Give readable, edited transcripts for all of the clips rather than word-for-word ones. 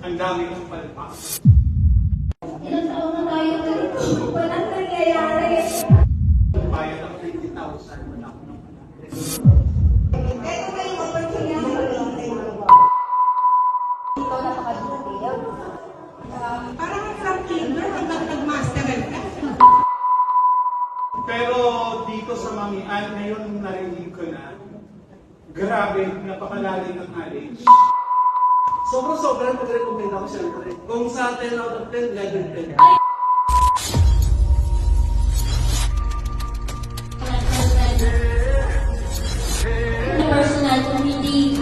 Ang dami kong palpak. Ilang taon na tayo ganito? Walang nangyayari. Bayad ng 20,000. Wala ko naman. Ito ba yung opportunity? Ito napaka-detailed. Parang from kinder hanggang nag-masteral ka. Pero dito sa Mamian, ngayon narinig ko na, grabe, napakalalim ng knowledge. Sobrang mag-recommend ako siyempre. Kung sa 10 out of 10, level 10. Personal, kung hindi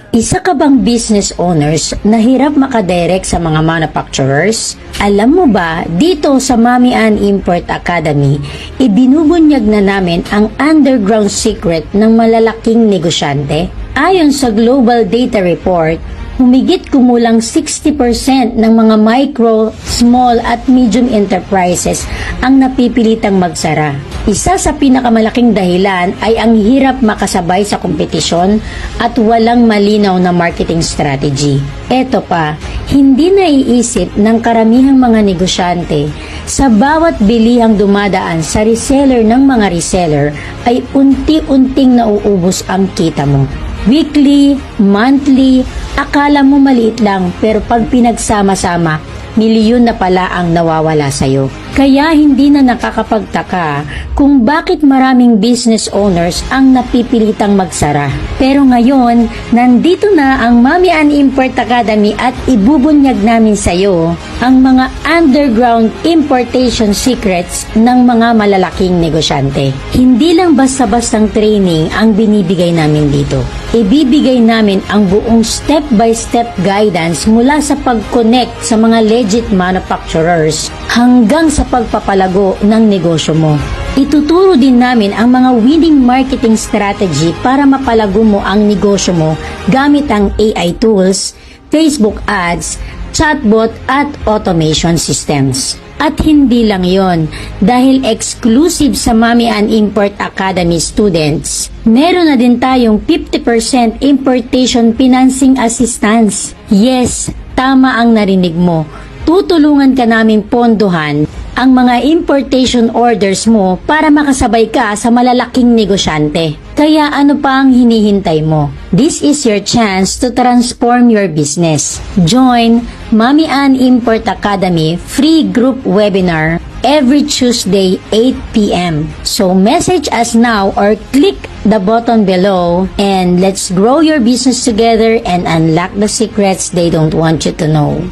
Isa ka bang business owners na hirap makadirect sa mga manufacturers? Alam mo ba, dito sa Mamian Import Academy, ibinubunyag na namin ang underground secret ng malalaking negosyante. Ayon sa Global Data Report, humigit kumulang 60% ng mga micro, small at medium enterprises ang napipilitang magsara. Isa sa pinakamalaking dahilan ay ang hirap makasabay sa kompetisyon at walang malinaw na marketing strategy. Eto pa, hindi naiisip ng karamihang mga negosyante sa bawat bilihang dumadaan sa reseller ng mga reseller ay unti-unting nauubos ang kita mo. Weekly, monthly, akala mo maliit lang pero pag pinagsama-sama, milyon na pala ang nawawala sa'yo. Kaya hindi na nakakapagtaka kung bakit maraming business owners ang napipilitang magsara. Pero ngayon, nandito na ang Mamian Import Academy at ibubunyag namin sa'yo ang mga underground importation secrets ng mga malalaking negosyante. Hindi lang basta-bastang training ang binibigay namin dito. Ibibigay namin ang buong step-by-step guidance mula sa pag-connect sa mga legit manufacturers hanggang sa pagpapalago ng negosyo mo. Ituturo din namin ang mga winning marketing strategy para mapalago mo ang negosyo mo gamit ang AI tools, Facebook ads, chatbot at automation systems. At hindi lang yon, dahil exclusive sa Mamian Import Academy students, meron na din tayong 50% importation financing assistance. Yes, tama ang narinig mo. Tutulungan ka naming pondohan ang mga importation orders mo para makasabay ka sa malalaking negosyante. Kaya ano pa ang hinihintay mo? This is your chance to transform your business. Join Mamian Import Academy free group webinar every Tuesday 8 p.m. So message us now or click the button below and let's grow your business together and unlock the secrets they don't want you to know.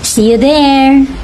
See you there!